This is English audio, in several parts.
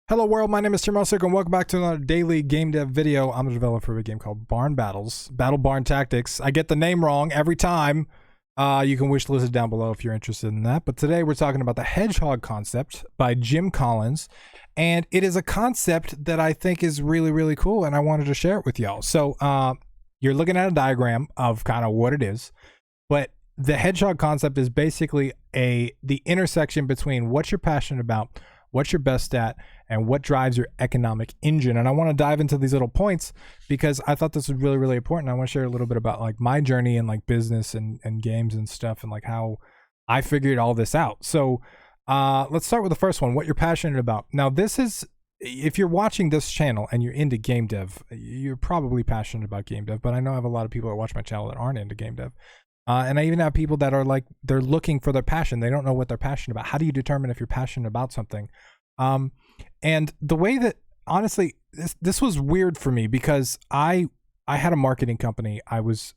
Hello world, my name is Tim Russick and welcome back to another daily game dev video. I'm a developer of a game called Barn Battles, Battle Barn Tactics. I get the name wrong every time. You can wish list it down below if you're interested in that. But today we're talking about the Hedgehog concept by Jim Collins. And it is a concept that I think is really, really cool and I wanted to share it with y'all. So you're looking at a diagram of kind of what it is. But the Hedgehog concept is basically the intersection between what you're passionate about, what you're best at, and what drives your economic engine. And I want to dive into these little points because I thought this was really, really important. I want to share a little bit about like my journey in like business and games and stuff and like how I figured all this out. So let's start with the first one, what you're passionate about. Now this is, if you're watching this channel and you're into game dev, you're probably passionate about game dev, but I know I have a lot of people that watch my channel that aren't into game dev. And I even have people that are like, they're looking for their passion. They don't know what they're passionate about. How do you determine if you're passionate about something? And the way that, honestly, this was weird for me because I had a marketing company. I was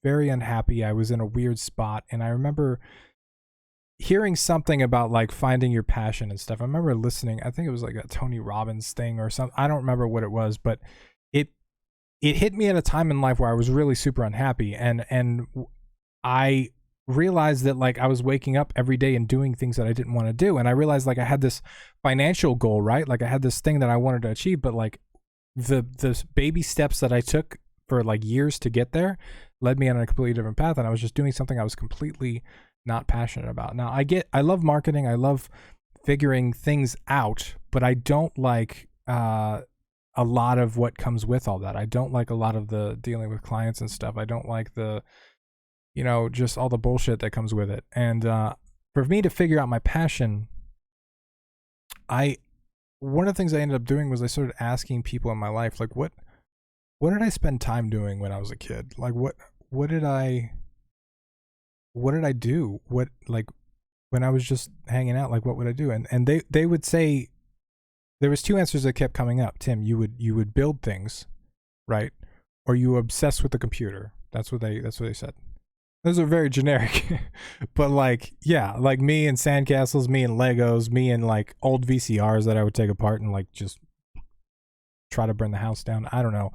very unhappy. I was in a weird spot. And I remember hearing something about like finding your passion and stuff. I remember listening, I think it was like a Tony Robbins thing or something. I don't remember what it was, but it hit me at a time in life where I was really super unhappy. And I realized that like I was waking up every day and doing things that I didn't want to do. And I realized like I had this financial goal, right? Like I had this thing that I wanted to achieve, but like the baby steps that I took for like years to get there led me on a completely different path. And I was just doing something I was completely not passionate about. Now I love marketing. I love figuring things out, but I don't like, a lot of what comes with all that. I don't like a lot of the dealing with clients and stuff. I don't like the, you know, just all the bullshit that comes with it. And for me to figure out my passion, one of the things I ended up doing was I started asking people in my life, like, what did I spend time doing when I was a kid? Like, what did I do? What, like, when I was just hanging out, like, what would I do? And they would say, there was two answers that kept coming up. Tim, you would build things, right? Or you were obsessed with the computer. That's what they said. Those are very generic, but like, yeah, like me and sandcastles, me and Legos, me and like old VCRs that I would take apart and like just try to burn the house down. I don't know.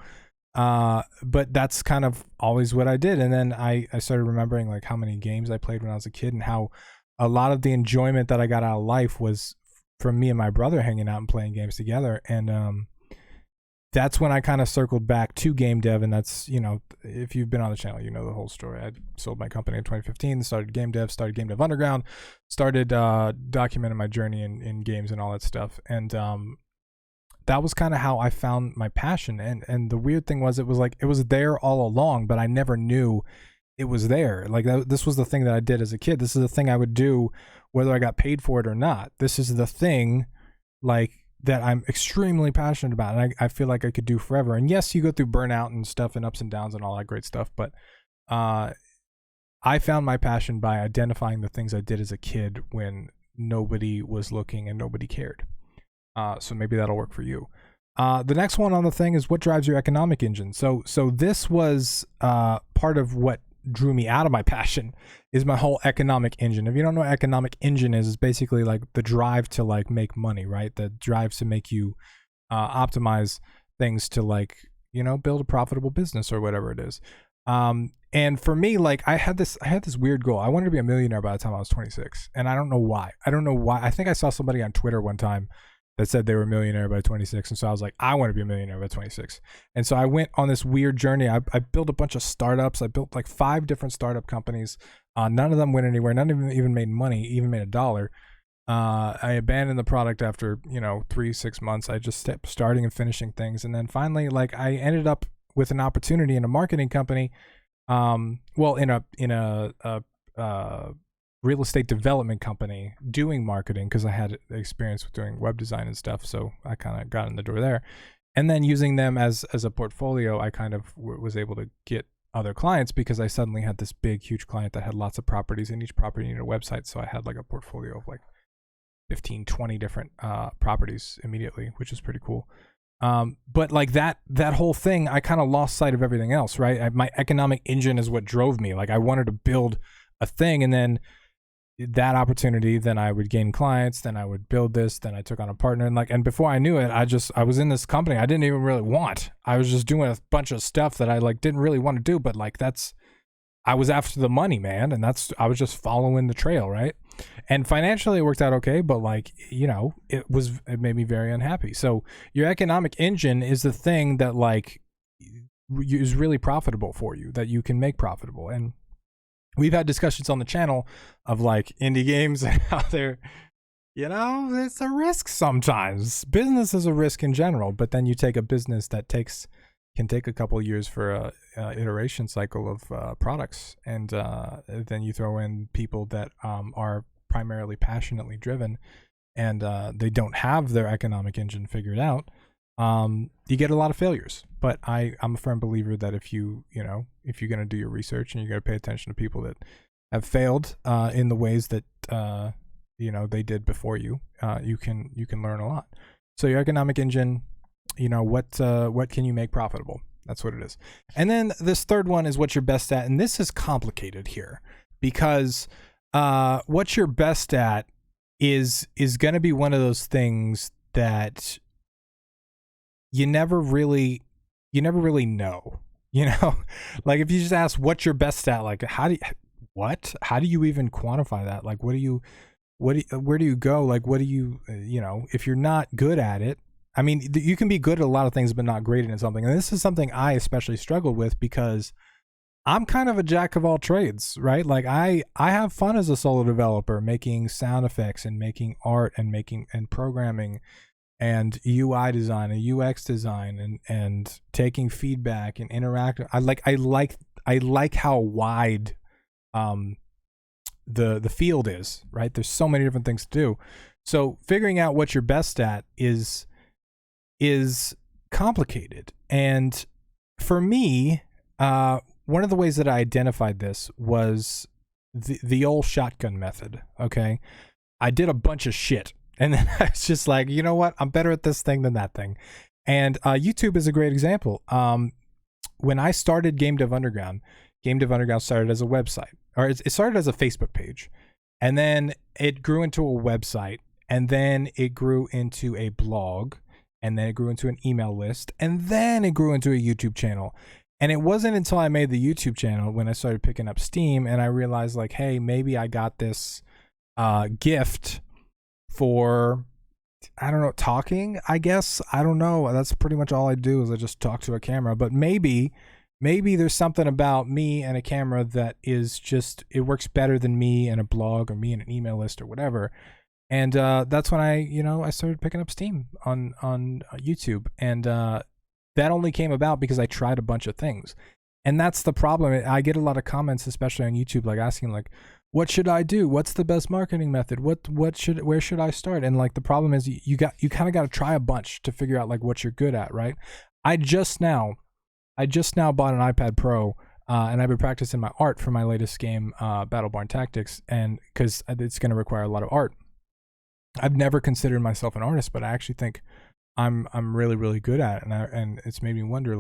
But that's kind of always what I did. And then I started remembering like how many games I played when I was a kid and how a lot of the enjoyment that I got out of life was from me and my brother hanging out and playing games together. And that's when I kind of circled back to game dev. And that's, you know, if you've been on the channel, you know the whole story. I sold my company in 2015, started game dev Underground, started documenting my journey in games and all that stuff. And that was kind of how I found my passion. And the weird thing was, it was there all along, but I never knew it was there. Like this was the thing that I did as a kid. This is the thing I would do whether I got paid for it or not. This is the thing like that I'm extremely passionate about, and I feel like I could do forever. And yes, you go through burnout and stuff and ups and downs and all that great stuff, but I found my passion by identifying the things I did as a kid when nobody was looking and nobody cared. So maybe that'll work for you. The next one on the thing is what drives your economic engine. So this was part of what drew me out of my passion is my whole economic engine. If you don't know what economic engine is, it's basically like the drive to like make money, right? The drive to make you optimize things to like, you know, build a profitable business or whatever it is. And for me, like I had this weird goal. I wanted to be a millionaire by the time I was 26. And I don't know why. I think I saw somebody on Twitter one time that said they were a millionaire by 26. And so I was like, I want to be a millionaire by 26. And so I went on this weird journey. I built a bunch of startups. I built like 5 different startup companies. None of them went anywhere. None of them even made money, even made $1. I abandoned the product after, you know, 3-6 months. I just kept starting and finishing things. And then finally, like I ended up with an opportunity in a marketing company. Well, in a real estate development company doing marketing, because I had experience with doing web design and stuff, so I kind of got in the door there. And then using them as a portfolio, I kind of was able to get other clients because I suddenly had this big huge client that had lots of properties, and each property needed a website. So I had like a portfolio of like 15-20 different properties immediately, which is pretty cool. But like that whole thing, I kind of lost sight of everything else, right? My economic engine is what drove me. Like I wanted to build a thing, and then that opportunity, then I would gain clients, then I would build this, then I took on a partner, and before I knew it, I was in this company I didn't even really want. I was just doing a bunch of stuff that I didn't really want to do, but I was after the money, man, and I was just following the trail, right? And financially it worked out okay, but it made me very unhappy. So your economic engine is the thing that is really profitable for you, that you can make profitable. And we've had discussions on the channel of indie games and how they're, it's a risk sometimes. Business is a risk in general, but then you take a business that can take a couple years for a iteration cycle of products, and then you throw in people that are primarily passionately driven, and they don't have their economic engine figured out. You get a lot of failures. But I'm a firm believer that if you're going to do your research and you're going to pay attention to people that have failed in the ways that they did before you, you can learn a lot. So your economic engine, what can you make profitable? That's what it is. And then this third one is what you're best at, and this is complicated here because what you're best at is going to be one of those things that you never really know, if you just ask what you're best at, how do you even quantify that? Where do you go? If you're not good at it, I mean, you can be good at a lot of things, but not great at something. And this is something I especially struggled with because I'm kind of a jack of all trades, right? I have fun as a solo developer, making sound effects and making art and programming and UI design and UX design and taking feedback and interacting. I like how wide the field is, right? There's so many different things to do. So figuring out what you're best at is complicated. And for me, one of the ways that I identified this was the old shotgun method. Okay, I did a bunch of shit. And then I was just like, you know what? I'm better at this thing than that thing. And YouTube is a great example. When I started Game Dev Underground started as a website, or it started as a Facebook page. And then it grew into a website. And then it grew into a blog. And then it grew into an email list. And then it grew into a YouTube channel. And it wasn't until I made the YouTube channel when I started picking up steam and I realized hey, maybe I got this gift for, I don't know, talking, I guess. I don't know. That's pretty much all I do is I just talk to a camera. But maybe there's something about me and a camera that is just, it works better than me and a blog or me and an email list or whatever. And that's when I started picking up steam on YouTube. And that only came about because I tried a bunch of things. And that's the problem. I get a lot of comments, especially on YouTube, asking what should I do? What's the best marketing method? Where should I start? And the problem is you kind of got to try a bunch to figure out what you're good at, right? I just now bought an iPad Pro, and I've been practicing my art for my latest game, Battle Barn Tactics, and because it's going to require a lot of art. I've never considered myself an artist, but I actually think I'm really, really good at it, and it's made me wonder,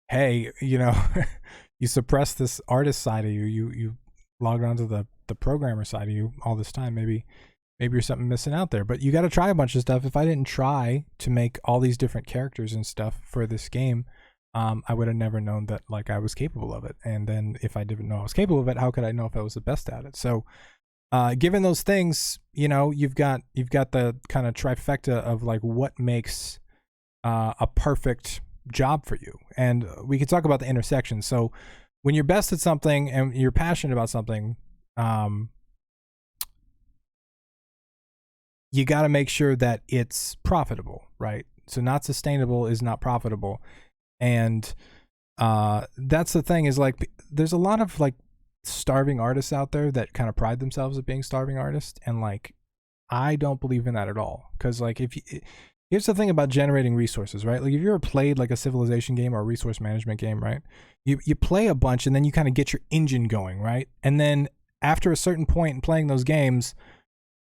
hey, you suppress this artist side of you logged onto the programmer side of you all this time. Maybe you're something missing out there, but you got to try a bunch of stuff. If I didn't try to make all these different characters and stuff for this game, I would have never known that I was capable of it. And then if I didn't know I was capable of it, how could I know if I was the best at it? So given those things, you've got the kind of trifecta of what makes a perfect job for you. And we could talk about the intersection. So when you're best at something and you're passionate about something, you got to make sure that it's profitable, right? So not sustainable is not profitable. And that's the thing is there's a lot of starving artists out there that kind of pride themselves at being starving artists, and I don't believe in that at all. Because here's the thing about generating resources, right? If you ever played a civilization game or a resource management game, right? You play a bunch and then you kind of get your engine going, right? And then after a certain point in playing those games,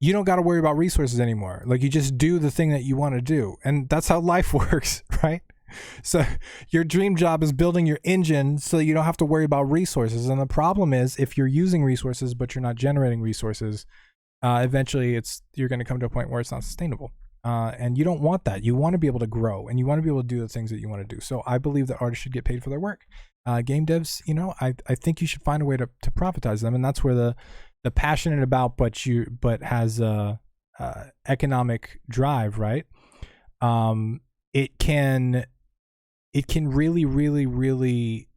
you don't got to worry about resources anymore. You just do the thing that you want to do, and that's how life works, right? So your dream job is building your engine so you don't have to worry about resources. And the problem is if you're using resources but you're not generating resources, eventually you're going to come to a point where it's not sustainable. And you don't want that. You want to be able to grow and you want to be able to do the things that you want to do. So I believe that artists should get paid for their work. Game devs, I think you should find a way to profitize them. And that's where the passionate about, but has economic drive, right? It can really, really, really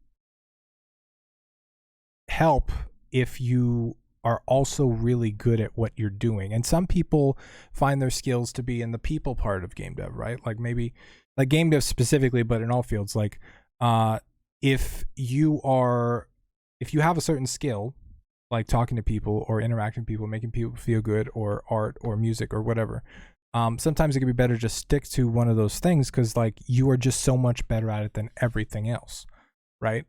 help if you are also really good at what you're doing. And some people find their skills to be in the people part of game dev, right? Like maybe like game dev specifically, but in all fields, like if you have a certain skill, like talking to people or interacting with people, making people feel good, or art or music or whatever, sometimes it can be better to just stick to one of those things because like you are just so much better at it than everything else, right?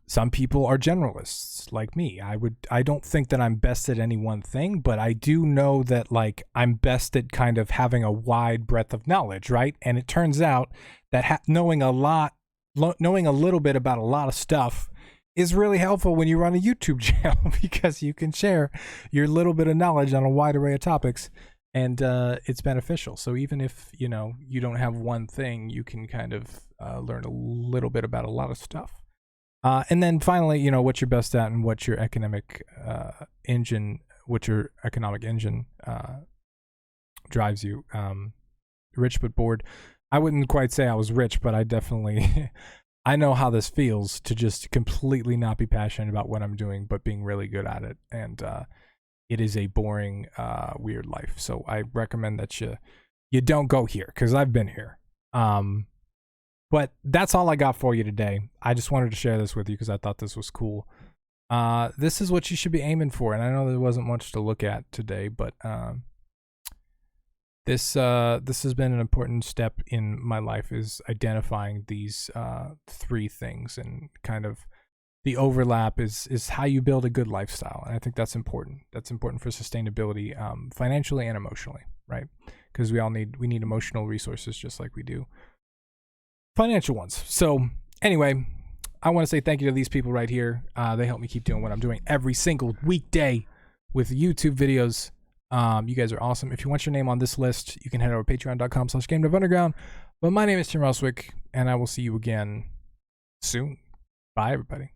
Some people are generalists like me. I don't think that I'm best at any one thing, but I do know that like I'm best at kind of having a wide breadth of knowledge, right? And it turns out that knowing a little bit about a lot of stuff is really helpful when you run a YouTube channel because you can share your little bit of knowledge on a wide array of topics, and it's beneficial. So even if you don't have one thing, you can kind of learn a little bit about a lot of stuff. And then finally, what you're best at and what your economic engine drives you. Rich but bored. I wouldn't quite say I was rich, but I definitely I know how this feels to just completely not be passionate about what I'm doing, but being really good at it. And it is a boring, weird life. So I recommend that you don't go here because I've been here. But that's all I got for you today. I just wanted to share this with you because I thought this was cool. This is what you should be aiming for. And I know there wasn't much to look at today, but this has been an important step in my life, is identifying these 3 things, and kind of the overlap is how you build a good lifestyle. And I think that's important. That's important for sustainability, financially and emotionally, right? Because we need emotional resources just like we do financial ones. So anyway, I want to say thank you to these people right here. They help me keep doing what I'm doing every single weekday with YouTube videos. You guys are awesome. If you want your name on this list, you can head over to patreon.com/GameDevUnderground. But my name is Tim Roswick, and I will see you again soon. Bye, everybody.